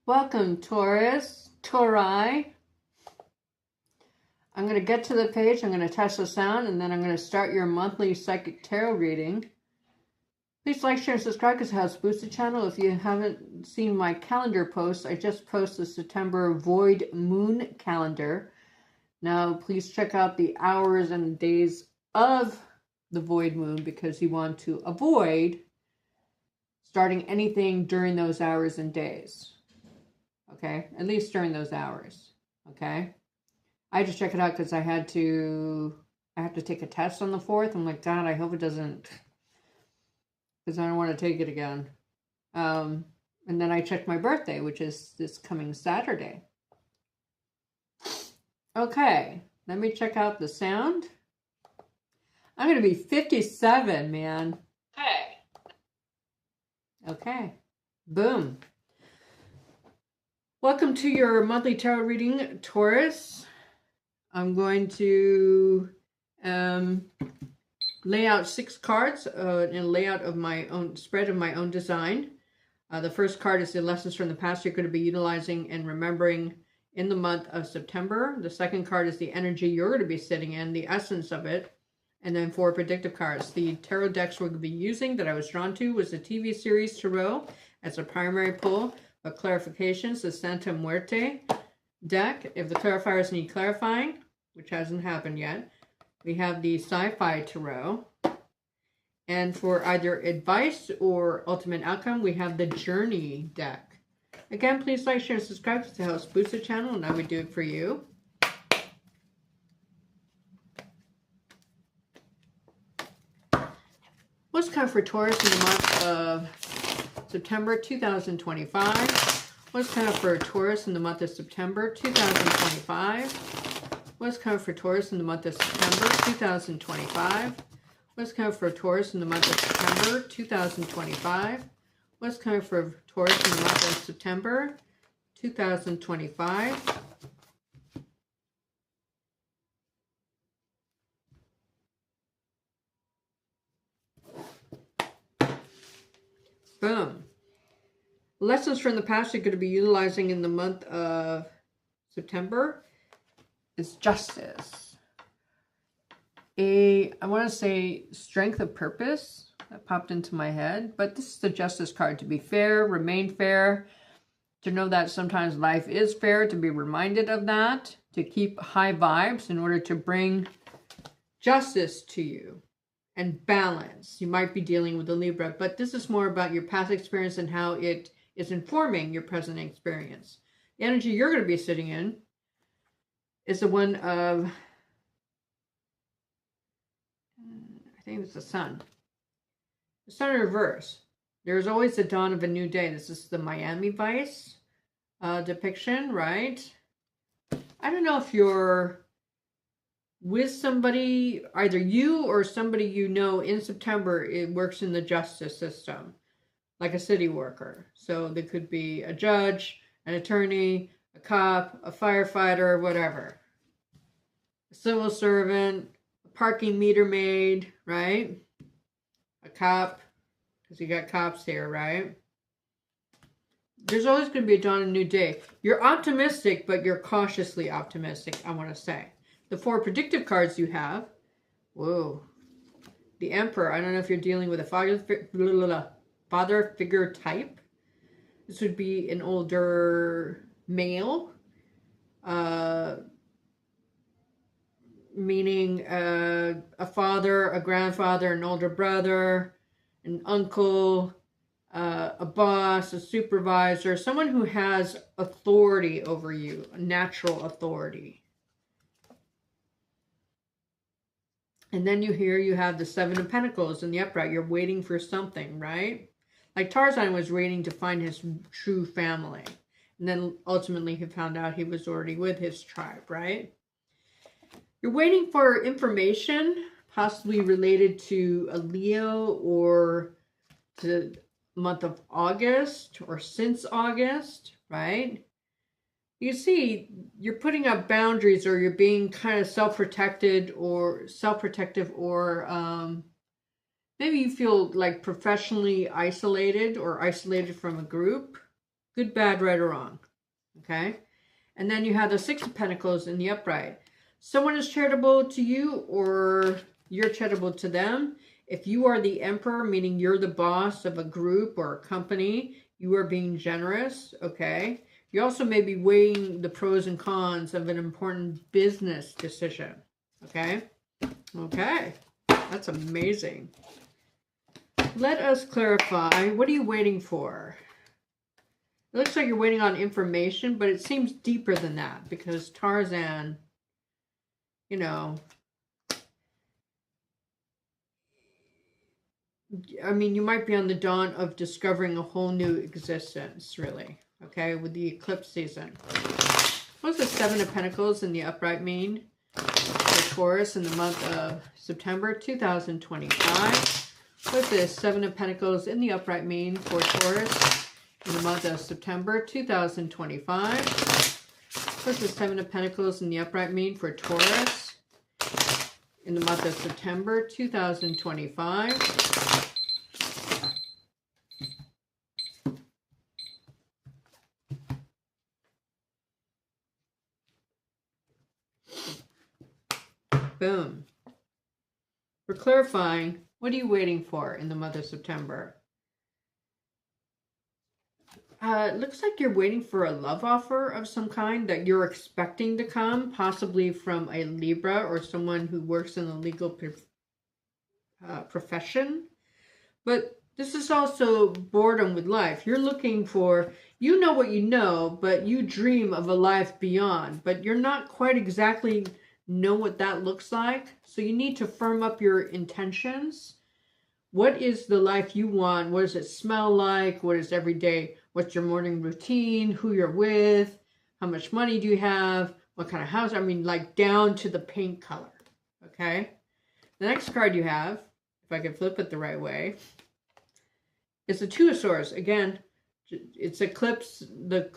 Welcome, Taurus, Tauri. I'm going to get to the page, I'm going to test the sound, and then I'm going to start your monthly psychic tarot reading. Please like, share, and subscribe because it helps boost the channel. If you haven't seen my calendar post, I just posted the September void moon calendar. Now, please check out the hours and days of the void moon because you want to avoid starting anything during those hours and days. Okay, at least during those hours. Okay, I just check it out because I have to take a test on the 4th. I'm like, God, I hope it doesn't, because I don't want to take it again. And then I checked my birthday, which is this coming Saturday. Okay, let me check out the sound. I'm going to be 57, man. Hey. Okay, boom. Welcome to your monthly tarot reading, Taurus. I'm going to lay out 6 cards in a layout of my own spread of my own design. The first card is the lessons from the past you're going to be utilizing and remembering in the month of September. The second card is the energy you're going to be sitting in, the essence of it. And then 4 predictive cards. The tarot decks we're going to be using that I was drawn to was the TV series Tarot as a primary pull. But clarifications, the Santa Muerte deck. If the clarifiers need clarifying, which hasn't happened yet, we have the Sci-Fi Tarot. And for either advice or ultimate outcome, we have the Journey deck. Again, please like, share, and subscribe to help boost the channel, and I would do it for you. What's coming for Taurus in the month of September 2025. What's coming for Taurus in the month of September 2025? What's coming for Taurus in the month of September 2025? What's coming for Taurus in the month of September 2025? What's coming for Taurus in the month of September 2025? Boom. Lessons from the past you're going to be utilizing in the month of September is justice. I want to say strength of purpose. That popped into my head. But this is the justice card. To be fair, remain fair. To know that sometimes life is fair. To be reminded of that. To keep high vibes in order to bring justice to you. And balance. You might be dealing with a Libra, but this is more about your past experience and how it is informing your present experience. The energy you're going to be sitting in is the one of, I think it's the sun. The sun in reverse. There's always the dawn of a new day. This is the Miami Vice depiction, right? I don't know if you're with somebody, either you or somebody you know in September, it works in the justice system, like a city worker. So there could be a judge, an attorney, a cop, a firefighter, whatever. A civil servant, a parking meter maid, right? A cop, because you got cops here, right? There's always going to be a dawn of a new day. You're optimistic, but you're cautiously optimistic, I want to say. The 4 predictive cards you have. Whoa. The Emperor. I don't know if you're dealing with a father figure type. This would be an older male. Meaning a father, a grandfather, an older brother, an uncle, a boss, a supervisor. Someone who has authority over you. A natural authority. And then you have the 7 of Pentacles in the upright. You're waiting for something, right? Like Tarzan was waiting to find his true family. And then ultimately he found out he was already with his tribe, right? You're waiting for information, possibly related to a Leo or to the month of August or since August, right? You see, you're putting up boundaries, or you're being kind of self-protective, or maybe you feel like professionally isolated or isolated from a group. Good, bad, right, or wrong. Okay? And then you have the Six of Pentacles in the upright. Someone is charitable to you or you're charitable to them. If you are the emperor, meaning you're the boss of a group or a company, you are being generous, okay? You also may be weighing the pros and cons of an important business decision, okay? Okay, that's amazing. Let us clarify. What are you waiting for? It looks like you're waiting on information, but it seems deeper than that because Tarzan, you know, I mean, you might be on the dawn of discovering a whole new existence, really, okay, with the eclipse season. What does the Seven of Pentacles in the upright mean for Taurus in the month of September 2025? What does the Seven of Pentacles in the upright mean for Taurus in the month of September 2025? What does the Seven of Pentacles in the upright mean for Taurus in the month of September 2025? Boom. For clarifying, what are you waiting for in the month of September? It looks like you're waiting for a love offer of some kind that you're expecting to come, possibly from a Libra or someone who works in the legal profession. But this is also boredom with life. You're looking for, you know what you know, but you dream of a life beyond, but you're not quite exactly know what that looks like. So you need to firm up your intentions. What is the life you want? What does it smell like? What is every day? What's your morning routine? Who you're with? How much money do you have? What kind of house? I mean, like down to the paint color. Okay. The next card you have, if I can flip it the right way, is the Two of Swords. Again, it's eclipse, the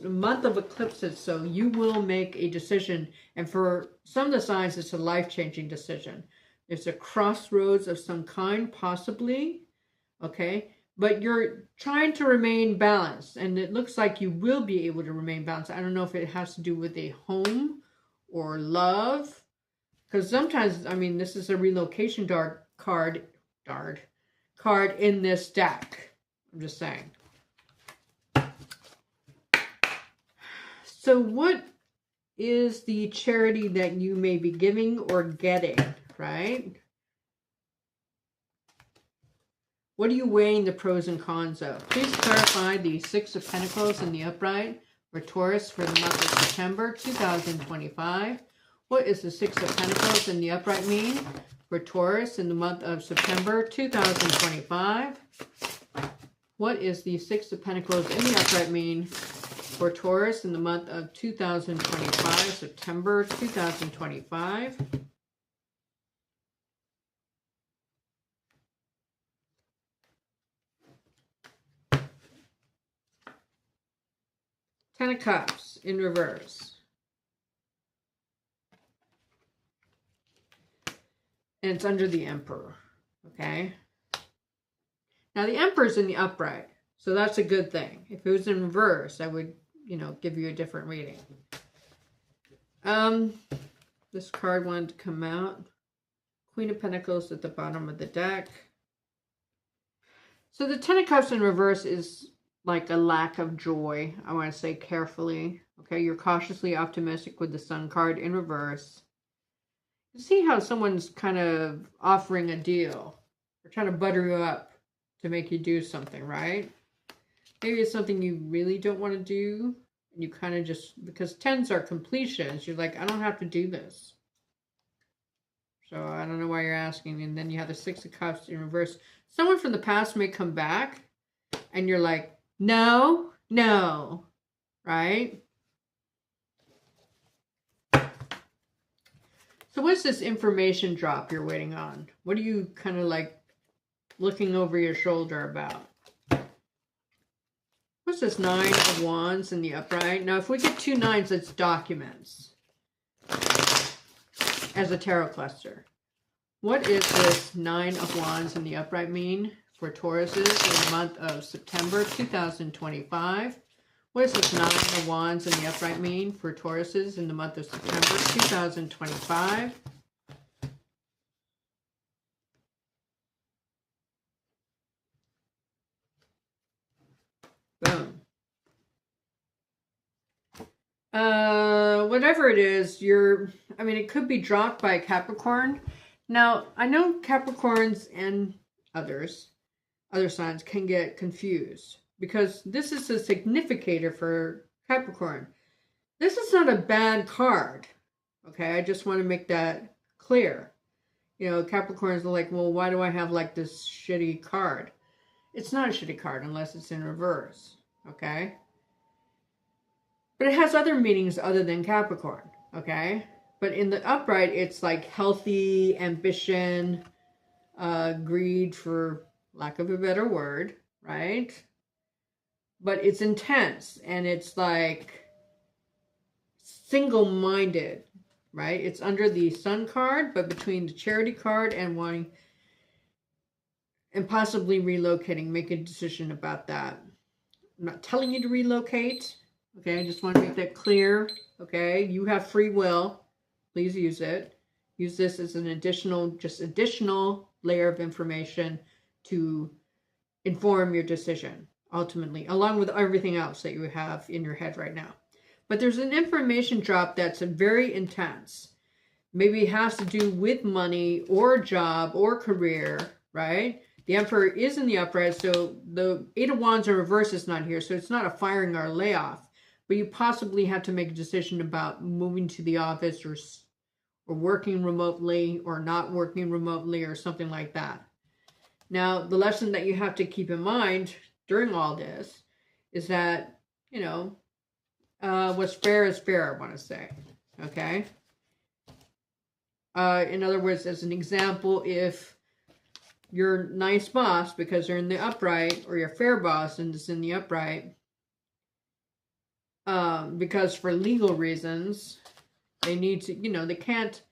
month of eclipses, so you will make a decision, and for some of the signs it's a life-changing decision. There's a crossroads of some kind, possibly, okay, but you're trying to remain balanced, and it looks like you will be able to remain balanced. I don't know if it has to do with a home or love, because sometimes, I mean, this is a relocation card in this deck. I'm just saying. So what is the charity that you may be giving or getting, right? What are you weighing the pros and cons of? Please clarify the Six of Pentacles in the upright for Taurus for the month of September 2025. What is the Six of Pentacles in the upright mean for Taurus in the month of September 2025? What is the Six of Pentacles in the upright mean for Taurus in the month of 2025, September 2025? Ten of Cups in reverse. And it's under the Emperor, okay? Now the Emperor's in the upright, so that's a good thing. If it was in reverse, I would, you know, give you a different reading. This card wanted to come out. Queen of Pentacles at the bottom of the deck. So the Ten of Cups in reverse is like a lack of joy. I want to say carefully. Okay, you're cautiously optimistic with the Sun card in reverse. You see how someone's kind of offering a deal. They're trying to butter you up to make you do something, right? Maybe it's something you really don't want to do. And you kind of just, because tens are completions, you're like, I don't have to do this. So I don't know why you're asking. And then you have the Six of Cups in reverse. Someone from the past may come back and you're like, no, no, right? So what's this information drop you're waiting on? What are you kind of like looking over your shoulder about? What's this Nine of Wands in the upright? Now, if we get two nines, it's documents as a tarot cluster. What is this Nine of Wands in the upright mean for Tauruses in the month of September 2025? What does this 9 of Wands in the upright mean for Tauruses in the month of September 2025? Boom. Whatever it is, it could be dropped by a Capricorn. Now, I know Capricorns and other signs can get confused because this is a significator for Capricorn. This is not a bad card. Okay, I just want to make that clear. You know, Capricorns are like, well, why do I have like this shitty card? It's not a shitty card unless it's in reverse. Okay? But it has other meanings other than Capricorn. Okay? But in the upright, it's like healthy, ambition, greed, for lack of a better word, right? But it's intense and it's like single-minded, right? It's under the Sun card, but between the Charity card and wanting and possibly relocating. Make a decision about that. I'm not telling you to relocate. Okay, I just want to make that clear. Okay, you have free will. Please use it. Use this as an additional layer of information to inform your decision, ultimately, along with everything else that you have in your head right now. But there's an information drop that's very intense. Maybe it has to do with money or job or career, right? The Emperor is in the upright, so the 8 of Wands in reverse is not here, so it's not a firing or a layoff. But you possibly have to make a decision about moving to the office or working remotely or not working remotely or something like that. Now, the lesson that you have to keep in mind during all this is that, you know, what's fair is fair, I want to say. Okay? In other words, as an example, if your nice boss, because they're in the upright, or your fair boss and it's in the upright, because for legal reasons, they need to, they can't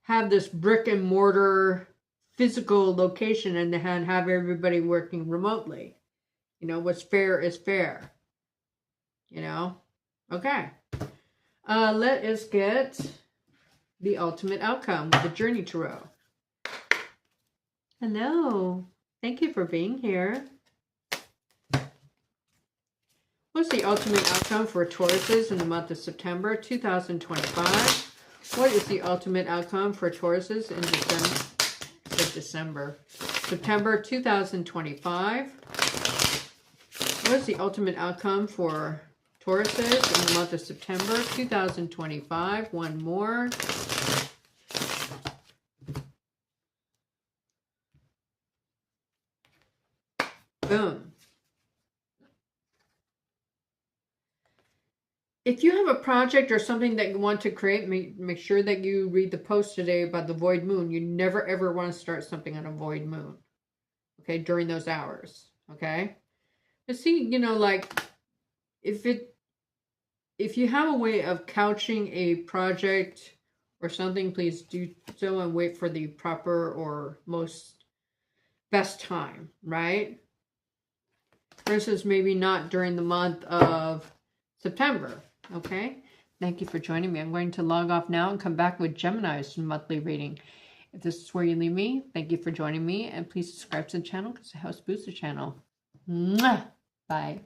have this brick and mortar physical location and have everybody working remotely. What's fair is fair. Okay. Let us get the ultimate outcome with the Journey Tarot. Hello. Thank you for being here. What's the ultimate outcome for Tauruses in the month of September 2025? What is the ultimate outcome for Tauruses in September 2025? What is the ultimate outcome for Tauruses in the month of September 2025? One more. Boom. If you have a project or something that you want to create, make sure that you read the post today about the void moon. You never ever want to start something on a void moon. Okay, during those hours. Okay? But see, like if you have a way of couching a project or something, please do so and wait for the proper or best time, right? For instance, maybe not during the month of September. Okay, thank you for joining me. I'm going to log off now and come back with Gemini's monthly reading. If this is where you leave me, thank you for joining me, and please subscribe to the channel because it helps boost the channel. Mwah! Bye.